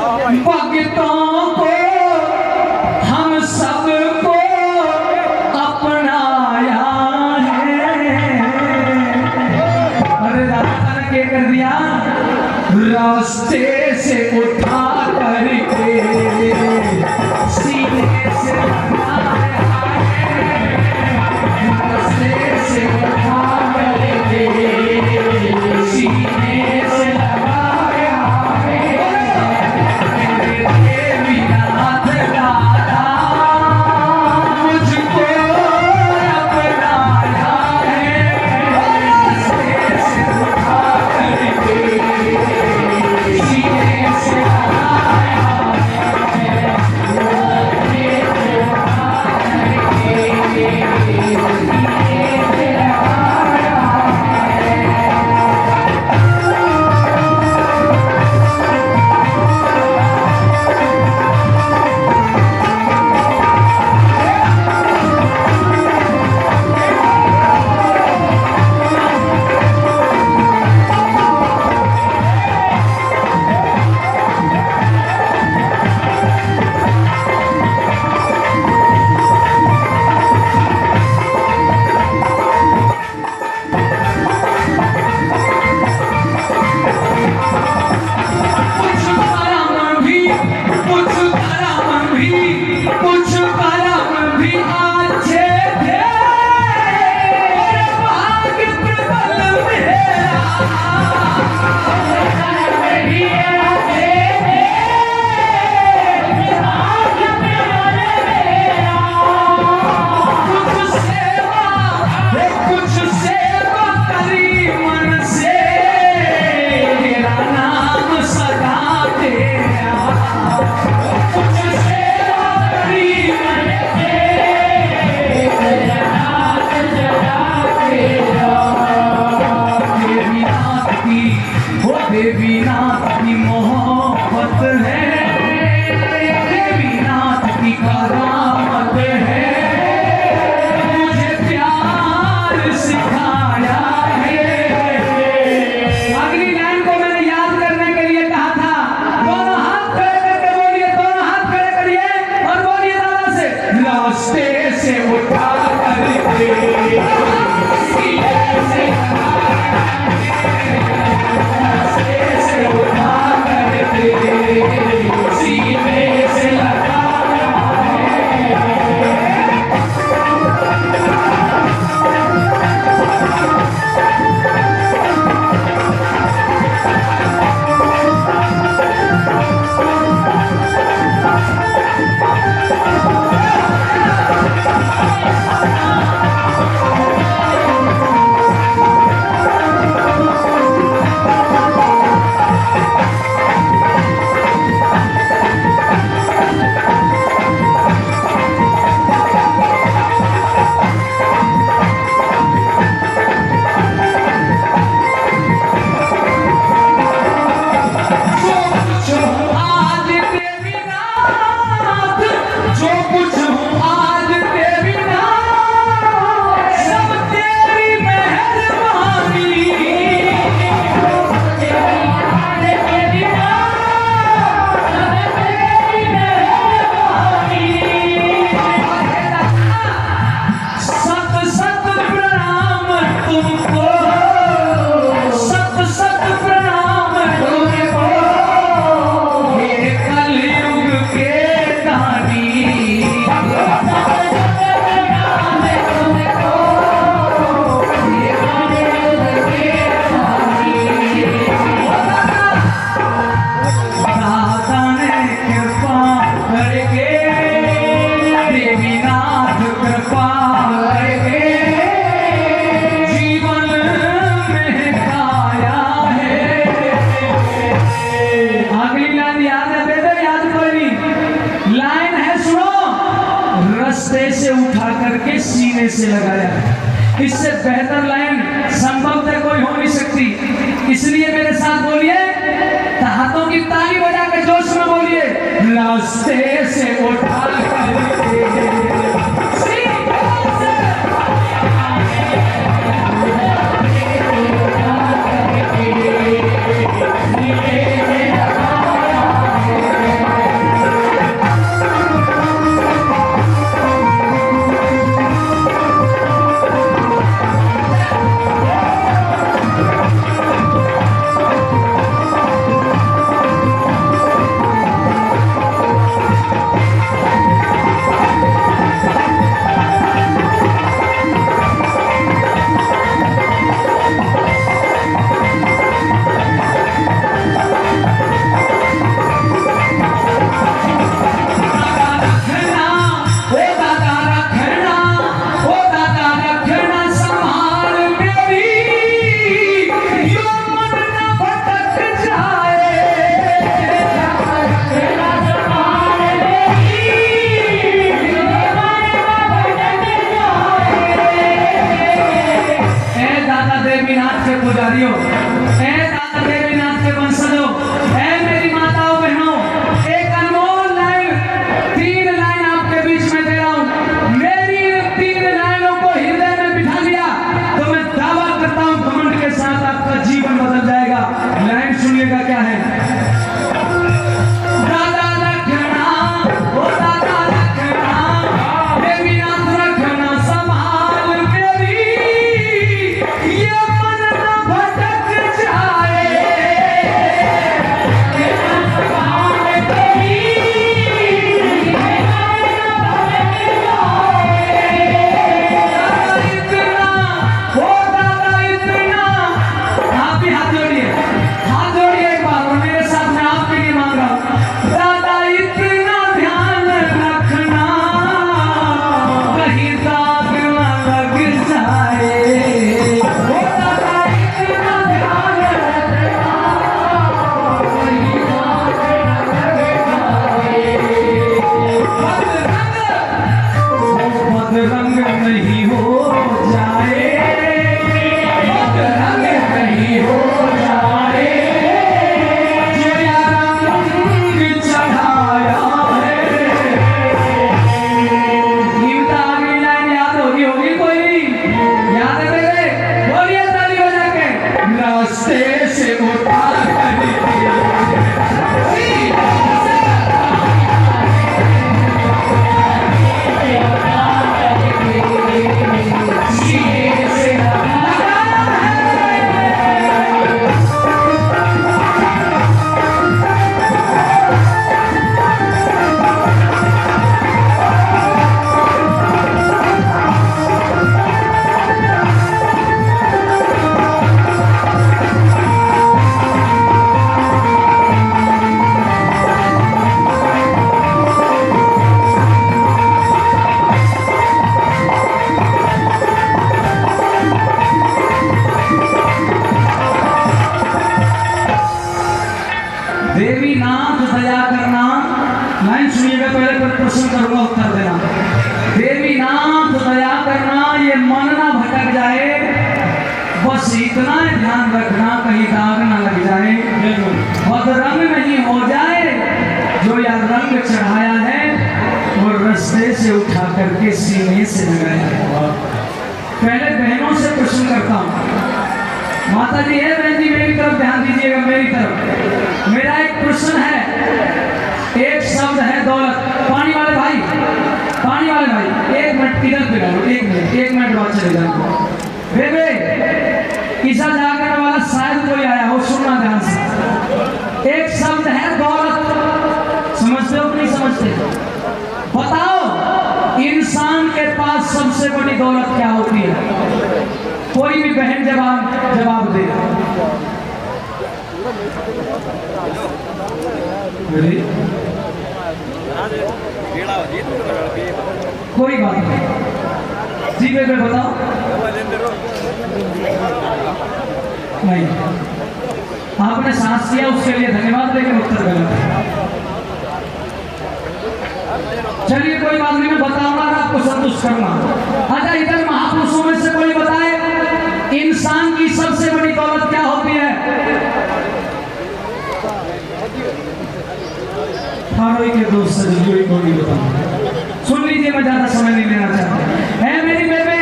भक्तों को हम सबको अपनाया है। अरे रास्ता ने क्या कर दिया, रास्ते से उठा करके सीने से लगाया है, रास्ते से उठा करके सीने से लगाया है। देवीनाथ दादा मुझको अपनाया है, रास्ते से उठा करके सीने से लगाया है। देवीनाथ की मोहब्बत है, देवीनाथ की करामत है, मुझे प्यार सिखाया है। अगली लाइन को मैंने याद करने के लिए कहा था, दोनों हाथ खड़े करके बोलिए, दोनों हाथ खड़े करिए और बोलिए दादा से, रास्ते से उठा करके सीने से सीने से लगाया सीने से लगाया। इससे बेहतर लाइन संभवतः कोई हो नहीं सकती, इसलिए मेरे साथ बोलिए, हाथों की ताली बजा के जोश में बोलिए, रास्ते से उठा करके पुजारियों, ऐ दादा देवीनाथ के वंशजों, ऐ मेरी माताओं बहनों, एक अनमोल लाइन, 3 लाइन आपके बीच में दे रहा हूं। मेरी 3 लाइनों को हृदय में बिठा लिया तो मैं दावा करता हूं घमंड के साथ आपका जीवन बदल जाएगा। लाइन सुनिएगा क्या है। दादा रखना, ओ दादा रखना, देवीनाथ रखना संभाल मेरी, ये मन न भटक जाए, ये मन संभाल मेरी, ये मन न भटक जाए। दादा इतना, ओ दादा इतना, आप भी हाथ जोड़िए एक बार और मेरे साथ मैं आपके लिए मांग रहा हूं। दादा इतना ध्यान रखना, कहीं दाग न लग जाए। ओ दादा इतना ध्यान रखना, कहीं दाग न लग जाए। बदरंग नहीं हो जाए, बदरंग नहीं हो जाए, जिया रंग चढ़ाया है। नीमता आगे लाइन याद होगी कोई? याद है मेरे? बोलिए ताली बजा के। रास्ते से उठा देवीनाथ दया करना। लाइन सुनिएगा, पहले प्रश्न करूंगा, उत्तर देना। देवीनाथ दया करना, ये मन ना भटक जाए, बस इतना ध्यान रखना कहीं दाग ना लग जाए, बदरंग नहीं हो जाए, जो यह रंग चढ़ाया है वो रास्ते से उठा करके सीने से लगाया है। पहले बहनों से प्रश्न करता हूं। माता जी है, बहन जी मेरी तरफ ध्यान दीजिएगा, मेरी तरफ। मेरा एक प्रश्न है, एक शब्द है दौलत। पानी वाले भाई, पानी वाले भाई, 1 मिनट इधर पे डालो, 1 मिनट बाद चले जाओ। बेबे ईसा जागरण वाला शायद कोई आया हो, सुनना ध्यान से। एक शब्द है दौलत, समझते हो कि नहीं समझते? बताओ इंसान के पास सबसे बड़ी दौलत क्या होती है? कोई भी बहन जवाब दे। कोई बात नहीं जी, बेबे बताओ। नहीं, आपने सांस किया उसके लिए धन्यवाद, लेकिन उत्तर गलत है। चलिए कोई बात नहीं, मैं बताऊंगा, आपको संतुष्ट करूंगा। अच्छा, इधर महापुरुषों में से कोई बताए इंसान की सबसे बड़ी दौलत क्या होती है? थारोई के दोस्त से जुड़ी को नहीं बताऊंगा, सुन लीजिए, मैं ज्यादा समय नहीं लेना चाहता। है मेरी बेबे,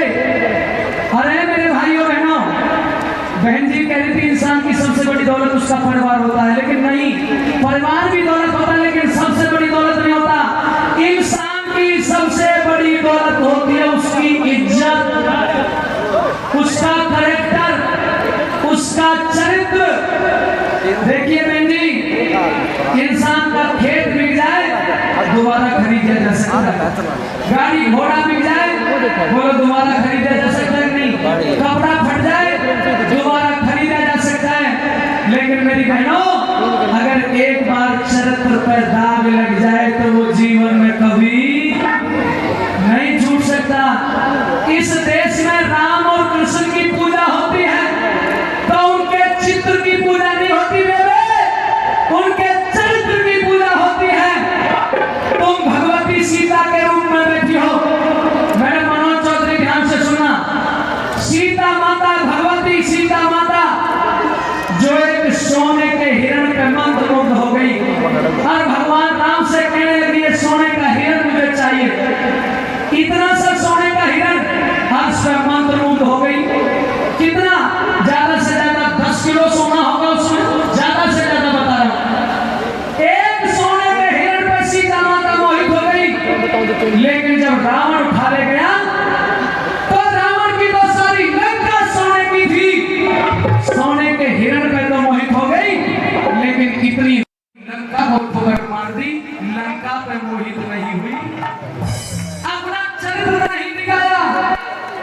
अरे मेरे भाइयों बहनों, बहन जी कह रही थी इंसान की सबसे बड़ी दौलत उसका परिवार होता है, लेकिन नहीं, परिवार भी दौलत होता है, लेकिन सबसे बड़ी दौलत नहीं होता। इंसान की सबसे बड़ी दौलत होती है उसकी इज्जत, उसका कैरेक्टर, उसका चरित्र। देखिए बहन जी, इंसान का खेत बिक जाए दोबारा खरीदा जा सकता है, गाड़ी घोड़ा बिक जाए बोलो दोबारा खरीदा जा सकता है नहीं, कपड़ा फट जाए दोबारा खरीदा जा सकता है, लेकिन मेरी बहनों अगर एक बार चरित्र पर दाग लग जाए तो वो जीवन में कभी नहीं छूट सकता। इस देश में राम और कृष्ण की पूजा होती है तो उनके चित्र की पूजा नहीं होती बेबे, उनके चरित्र की पूजा होती है। तुम भगवती सीता के रूप में बैठी हो, इतना सा सोने का हिरण हर्ष पे मंत्रमुग्ध हो गई। कितना ज्यादा से ज्यादा 10 किलो सोना होगा उसमें, ज्यादा से ज्यादा बता रहा हूं। एक सोने के हिरण पर सीता माता मोहित हो गई। लेकिन जब रावण उठा ले गया तो रावण की तो सारी लंका सोने की थी, सोने के हिरण पे तो मोहित हो गई, लेकिन इतनी लंका को ठोकर मार दी, लंका पे मोहित नहीं हुई, अपना चरित्र नहीं दिखाया।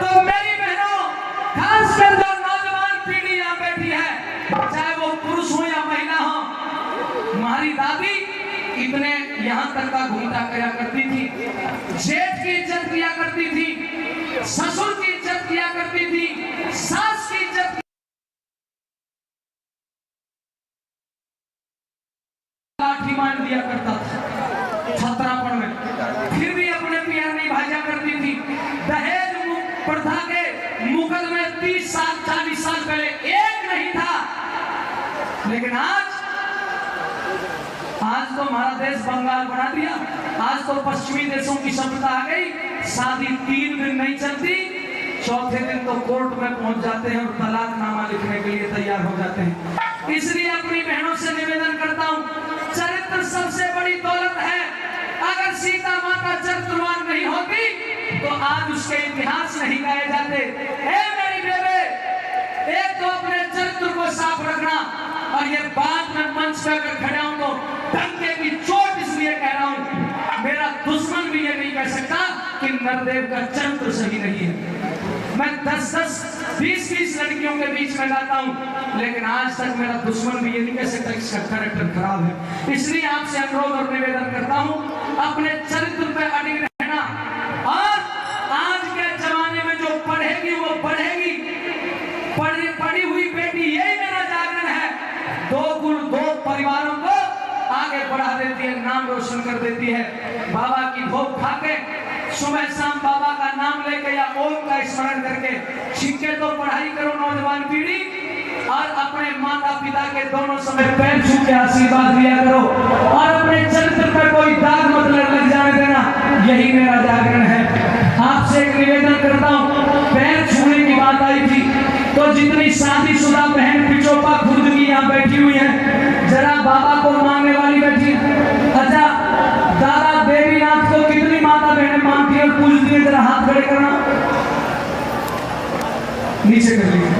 तो मेरी बहनों, खासकर जो नौजवान पीढ़ी यहाँ बैठी है, चाहे वो पुरुष हो या महिला हो, हमारी दादी इतने यहाँ तक का घूमता किया करती थी, जेठ की इज्जत किया करती थी, ससुर की इज्जत किया करती थी, सास की इज्जत लाठी मान दिया करता था छतरापन में, फिर भी अपने प्यार नहीं भाजा करती थी। दहेज प्रथा के मुकदमे 30 साल 40 साल पहले एक नहीं था, लेकिन आज तो हमारा देश बंगाल बना दिया। आज तो पश्चिमी देशों की सभ्यता आ गई, शादी 3 दिन नहीं चलती, चौथे दिन तो कोर्ट में पहुंच जाते हैं और तलाकनामा लिखने के लिए तैयार हो जाते हैं। इसलिए अपनी बहनों से निवेदन करता हूं, चरित्र सबसे बड़ी दौलत है। अगर सीता माता चरित्रवान नहीं होती तो आज उसके इतिहास नहीं गाए जाते। मेरी बेबे, एक तो अपने चरित्र को साफ रखना, और ये बात मैं मंच पे अगर खड़ा हूं तो डंके की चोट इसलिए कह रहा हूं, मेरा दुश्मन भी ये नहीं कह सकता कि नरदेव का चरित्र सही नहीं है। मैं 10-10, 20-20 लड़कियों के बीच में गाता हूं, लेकिन आज तक मेरा दुश्मन भी ये नहीं कह सकता कि इसका कैरेक्टर खराब है। इसलिए आपसे अनुरोध और निवेदन करता हूं, अपने चरित्र पे अडिग रहना, और आज के जमाने में जो पढ़ेगी वो बढ़ेगी। पढ़ी हुई बेटी, यही मेरा जागरण है, 2 गुण 2 परिवारों को आगे बढ़ा देती है, नाम रोशन कर देती है। बाबा की भोग खा के सुबह शाम बाबा का नाम लेके या ओम का स्मरण करके छिपके तो पढ़ाई करो नौजवान पीढ़ी, और अपने माता पिता के दोनों समय पैर छू के आशीर्वाद लिया करो, और अपने चरित्र पर कोई दाग मत लग जाने देना। यही मेरा जागरण है। आपसे एक निवेदन करता हूँ, पैर छूने की बात आई थी तो जितनी शादीशुदा बहन पिछोपा खुद की यहाँ बैठी हुई है, जरा बाबा को मांगने वाली बैठी, अच्छा दादा देवीनाथ को कितनी माता बहनें मानती है और पूजती है, जरा हाथ खड़े करना, नीचे कर लीजिए।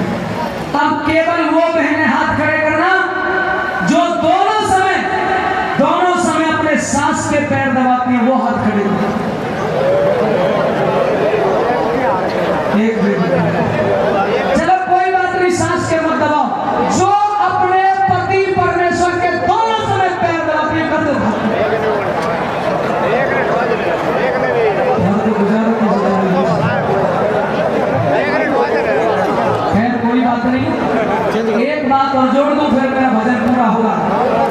अब केवल वो बहनें हाथ खड़े करना जो दोनों समय अपने सास के पैर दबाती हैं, वो हाथ खड़े करना। एक चलो कोई बात नहीं, सास के मत दबाओ, जो अपने पति परमेश्वर के दोनों समय पैर दबाती है, कर दो। कोई बात नहीं, एक बात और जोड़ दो, फिर मेरा भजन पूरा होगा।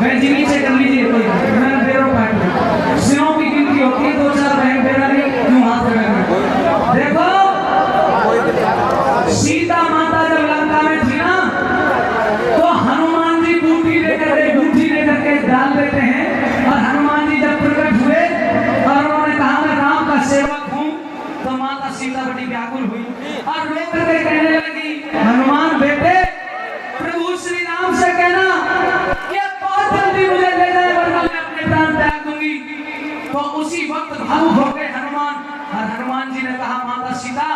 मैं जी नीचे कर लीजिए, कोई मैंने पैरों काट सिरों की गिनती होती है, 2-4 बहन पैरा नहीं, क्यों हाथ खड़े। देखो सीता माता जब लंका में थी ना, तो हनुमान जी बूटी लेकर के डाल देते हैं, और हनुमान जी जब प्रकट हुए और उन्होंने कहा मैं राम का सेवक हूँ, तो माता सीता बड़ी व्याकुल हुई और रो करके कहने लगी, हनुमान बेटे, प्रभु श्री राम से कहना कि बहुत जल्दी मुझे ले जाए, वरना मैं अपने प्राण त्याग दूंगी। तो उसी वक्त भावुक हो गए हनुमान, और हनुमान जी ने कहा माता सीता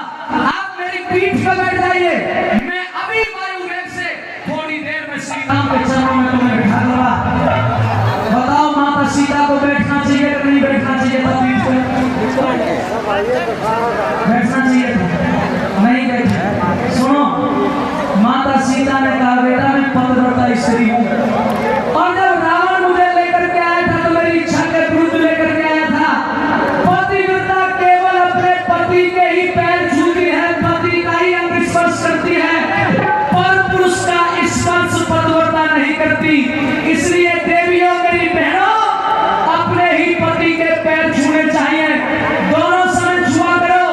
आप मेरी पीठ पर बैठ जाइए, मैं अभी वायु वेग से थोड़ी देर में श्री राम के चरणों में तुम्हें बिठा दूंगा। बताओ माता सीता को बैठना चाहिए या नहीं बैठना चाहिए था? पीठ पे बैठना चाहिए था, नहीं बैठे। सुनो, माता सीता ने कहा बेटा मैं पतिव्रता स्त्री हूँ, और जब रावण मुझे लेकर के आया था तो मेरी इच्छा के विरुद्ध लेकर के आया था। पतिव्रता केवल अपने पति के ही पैर छूती है, पति का ही अंग स्पर्श करती है, पर पुरुष का स्पर्श पतिव्रता नहीं करती। इसलिए देवियों मेरी बहनों, अपने ही पति के पैर छूने चाहिए, दोनों समय छुआ करो।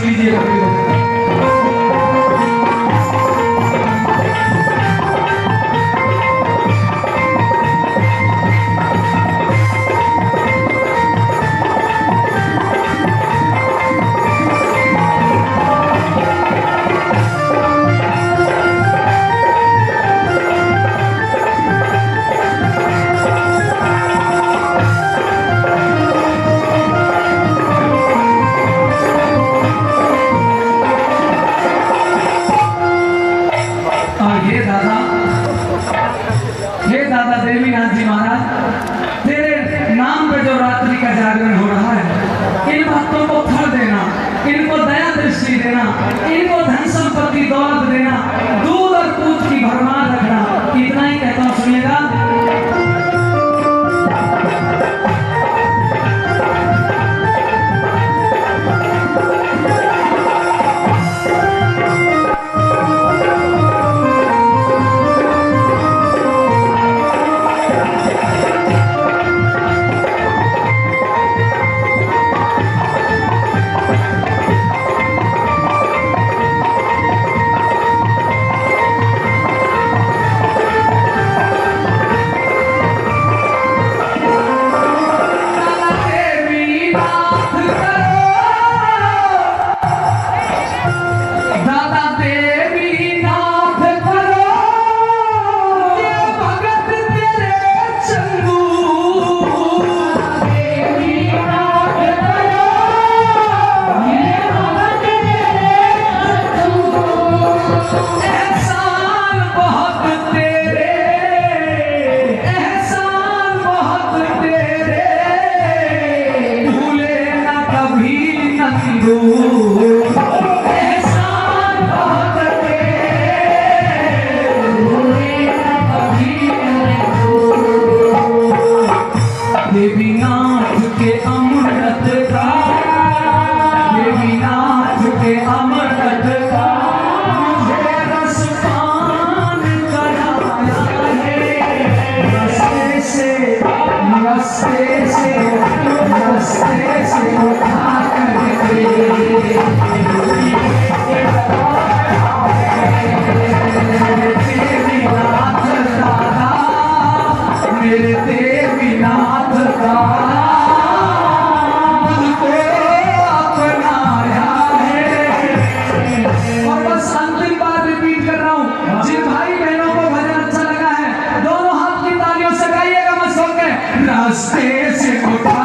सुन लीजिए कभी हे दादा देवीनाथ जी महाराज, तेरे नाम पे जो रात्रि का जागरण हो रहा है, इन भक्तों को फल देना, इनको दया दृष्टि देना, इनको धन संपत्ति दौलत देना, दूध और पूत की भरमार रखना, इतना ही कहता हूँ, सुनिएगा। देवीनाथ के अमृत का, देवीनाथ के अमृत का मुझे रसपान कराया है। रस्ते से उठा करके देवीनाथ दादा, मेरे देवीनाथ दादा मुझको अपनाया है। और बस अंतिम बात रिपीट कर रहा हूँ, जिन भाई बहनों को भजन अच्छा लगा है, दोनों हाथ की तालियों से गाइएगा मत सुन के। रास्ते से उठा